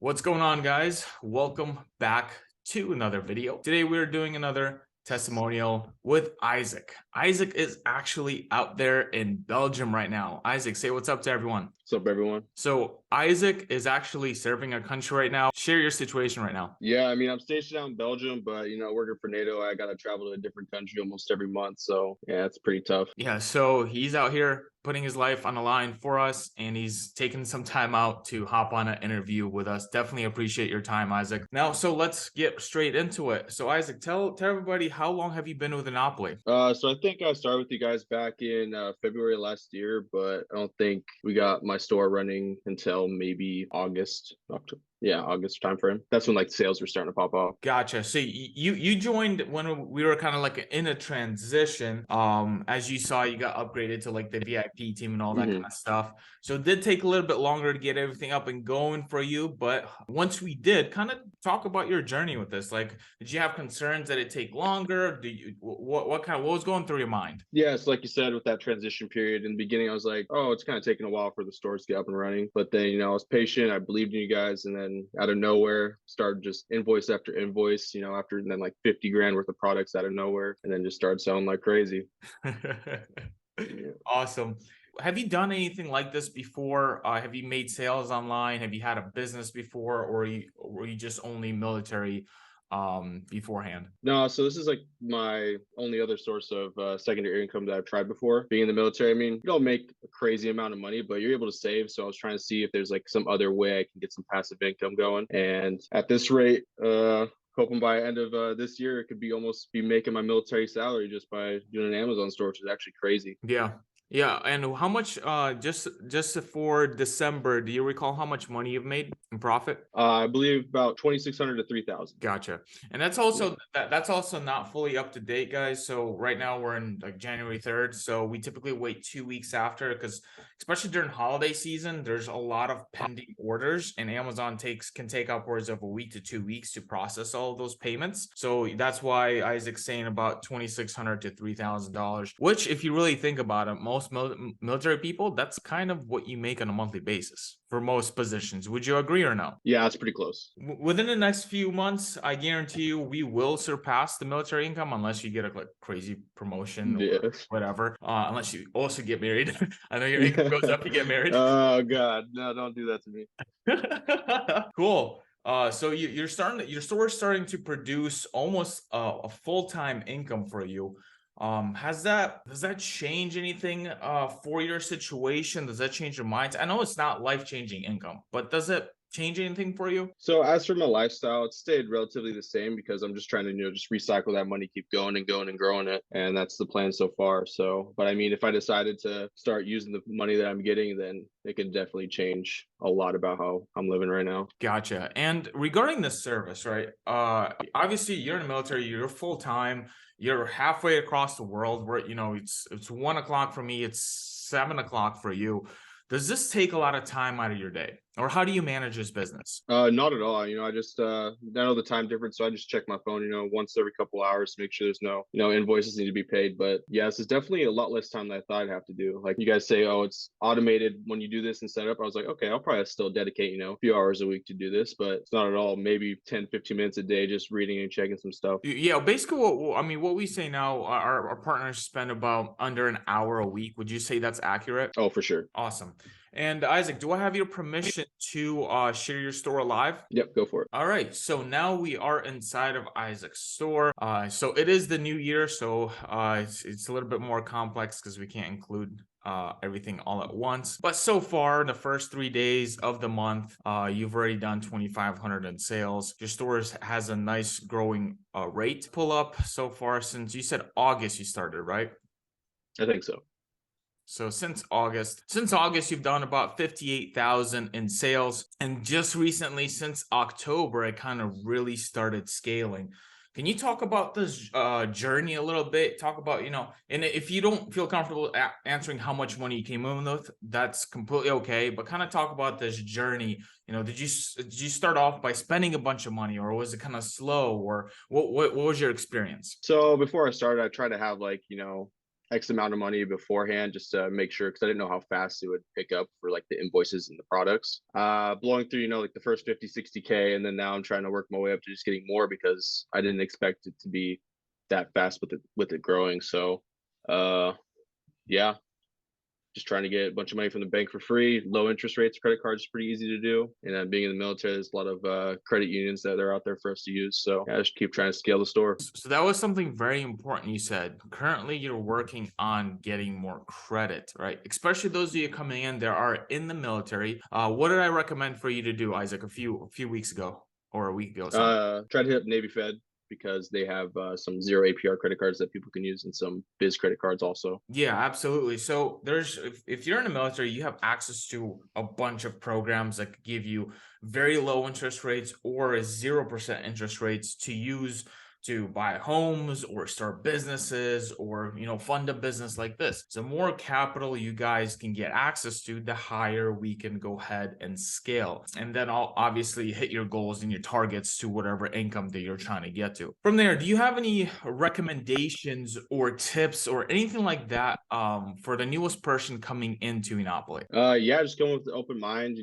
What's going on, guys? Welcome back to another video. Today we're doing another testimonial with Isaac. Isaac is actually out there in Belgium right now. Isaac, say what's up to everyone. What's up, everyone? So Isaac is actually serving a country right now. Share your situation right now. Yeah, I mean, I'm stationed out in Belgium, but working for NATO, I got to travel to a different country almost every month. So yeah, it's pretty tough. Yeah, so he's out here putting his life on the line for us, and he's taking some time out to hop on an interview with us. Definitely appreciate your time, Isaac. Now, so let's get straight into it. So Isaac, tell everybody, how long have you been with Enopoly? So I think I started with you guys back in February last year, but I don't think we got my store running until maybe August, October. Yeah, August timeframe. That's when like sales were starting to pop off. Gotcha. So you joined when we were kind of like in a transition. As you saw, you got upgraded to like the VIP team and all that kind of stuff. So it did take a little bit longer to get everything up and going for you. But once we did, kind of talk about your journey with this. Like, did you have concerns that it take longer? Do you what was going through your mind? Yeah, so like you said, with that transition period in the beginning, I was like, oh, it's kind of taking a while for the stores to get up and running. But then, I was patient. I believed in you guys. And then out of nowhere, started just invoice after invoice, after and then like 50 grand worth of products out of nowhere. And then just started selling like crazy. Awesome. Have you done anything like this before? Have you made sales online? Have you had a business before, or were you just only military beforehand? No, so this is like my only other source of secondary income that I've tried before. Being in the military, I mean, you don't make a crazy amount of money, but you're able to save. So I was trying to see if there's like some other way I can get some passive income going. And at this rate, hoping by end of this year, it could be almost be making my military salary just by doing an Amazon store, which is actually crazy. Yeah, and how much just for December, do you recall how much money you've made in profit? I believe about 2,600 to 3,000. Gotcha. And that's also that's also not fully up to date, guys. So right now we're in like January 3rd. So we typically wait 2 weeks after, because especially during holiday season, there's a lot of pending orders, and Amazon can take upwards of a week to 2 weeks to process all of those payments. So that's why Isaac's saying about $2,600 to $3,000, which, if you really think about it, most military people, that's kind of what you make on a monthly basis for most positions. Would you agree or no? Yeah, it's pretty close. Within the next few months, I guarantee you we will surpass the military income, unless you get a like crazy promotion or whatever. Unless you also get married. I know your income goes up, you get married. Oh God, no, don't do that to me. Cool. So your store's starting to produce almost a full-time income for you. Does that change anything for your situation? Does that change your mind? I know it's not life-changing income, but does it change anything for you? So as for my lifestyle, it stayed relatively the same because I'm just trying to, just recycle that money, keep going and going and growing it. And that's the plan so far. So, but I mean, if I decided to start using the money that I'm getting, then it can definitely change a lot about how I'm living right now. Gotcha. And regarding the service, right? Obviously you're in the military, you're full time, you're halfway across the world where, it's 1 o'clock for me, it's 7 o'clock for you. Does this take a lot of time out of your day, or how do you manage this business? Not at all. I just I know the time difference, so I just check my phone, once every couple hours to make sure there's no invoices need to be paid. But yes, it's definitely a lot less time than I thought I'd have to do. Like you guys say, oh, it's automated when you do this and set up. I was like, okay, I'll probably still dedicate, a few hours a week to do this, but it's not at all. Maybe 10, 15 minutes a day just reading and checking some stuff. Yeah, basically what we say now, our partners spend about under an hour a week. Would you say that's accurate? Oh, for sure. Awesome. And Isaac, do I have your permission to share your store live? Yep, go for it. All right, so now we are inside of Isaac's store. So it is the new year, so it's a little bit more complex because we can't include everything all at once. But so far, in the first 3 days of the month, you've already done 2,500 in sales. Your store has a nice growing rate. Pull up so far since you said August you started, right? I think so. So since August, you've done about 58,000 in sales. And just recently, since October, it kind of really started scaling. Can you talk about this journey a little bit? Talk about, and if you don't feel comfortable answering how much money you came in with, that's completely okay. But kind of talk about this journey. Did you start off by spending a bunch of money, or was it kind of slow, or what was your experience? So before I started, I tried to have X amount of money beforehand just to make sure, because I didn't know how fast it would pick up for like the invoices and the products. Blowing through, like the first 50, 60K, and then now I'm trying to work my way up to just getting more because I didn't expect it to be that fast with it growing. So yeah, just trying to get a bunch of money from the bank for free. Low interest rates, credit cards is pretty easy to do. And then being in the military, there's a lot of credit unions that are out there for us to use. So yeah, I just keep trying to scale the store. So that was something very important you said. Currently, you're working on getting more credit, right? Especially those of you coming in that are in the military. What did I recommend for you to do, Isaac, a few weeks ago or a week ago? Try to hit Navy Fed, because they have some zero APR credit cards that people can use, and some biz credit cards also. Yeah, absolutely. So there's if you're in the military, you have access to a bunch of programs that could give you very low interest rates or 0% interest rates to use to buy homes or start businesses or fund a business like this. The more capital you guys can get access to, the higher we can go ahead and scale. And then I'll obviously hit your goals and your targets to whatever income that you're trying to get to. From there, do you have any recommendations or tips or anything like that for the newest person coming into Enopoly? Yeah, just going with the open mind.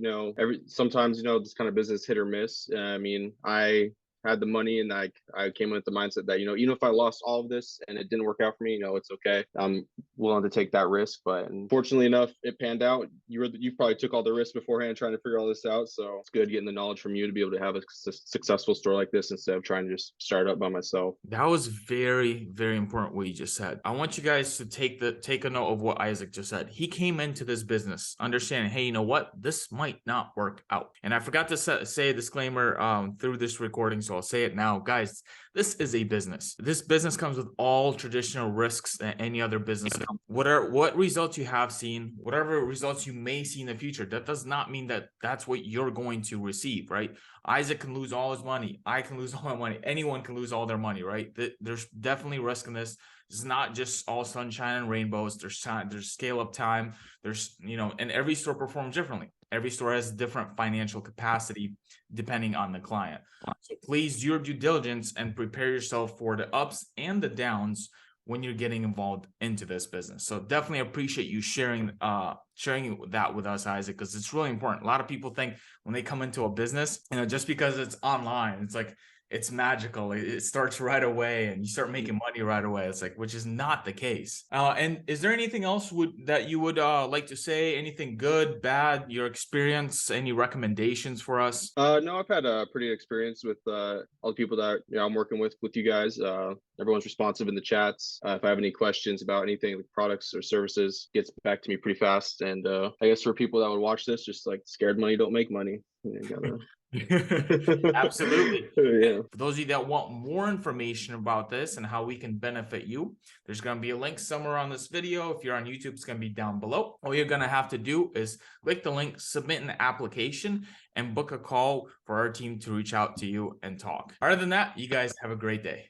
Sometimes this kind of business hit or miss. I mean, I had the money, and I came with the mindset that even if I lost all of this and it didn't work out for me, it's okay. I'm willing to take that risk. But unfortunately enough, it panned out. You probably took all the risks beforehand trying to figure all this out, so it's good getting the knowledge from you to be able to have a successful store like this instead of trying to just start up by myself. That was very, very important what you just said. I want you guys to take a note of what Isaac just said. He came into this business understanding, hey, you know what, this might not work out. And I forgot to say a disclaimer through this recording, so I'll say it now. Guys, this is a business. This business comes with all traditional risks that any other business comes. What results you have seen, whatever results you may see in the future, that does not mean that that's what you're going to receive, right? Isaac can lose all his money. I can lose all my money. Anyone can lose all their money, right? There's definitely risk in this. It's not just all sunshine and rainbows. There's scale up time. There's, and every store performs differently. Every store has different financial capacity depending on the client. So please do your due diligence and prepare yourself for the ups and the downs when you're getting involved into this business. So definitely appreciate you sharing that with us, Isaac, because it's really important. A lot of people think when they come into a business, just because it's online, it's like it's magical. It starts right away and you start making money right away. It's like, which is not the case. And is there anything else that you would like to say? Anything good, bad, your experience, any recommendations for us? No, I've had a pretty good experience with all the people that I'm working with you guys. Everyone's responsive in the chats. If I have any questions about anything like products or services, gets back to me pretty fast. And I guess for people that would watch this, just like scared money don't make money. Absolutely. Yeah. For those of you that want more information about this and how we can benefit you, there's going to be a link somewhere on this video. If you're on YouTube, it's going to be down below. All you're going to have to do is click the link, submit an application, and book a call for our team to reach out to you and talk. Other than that, you guys have a great day.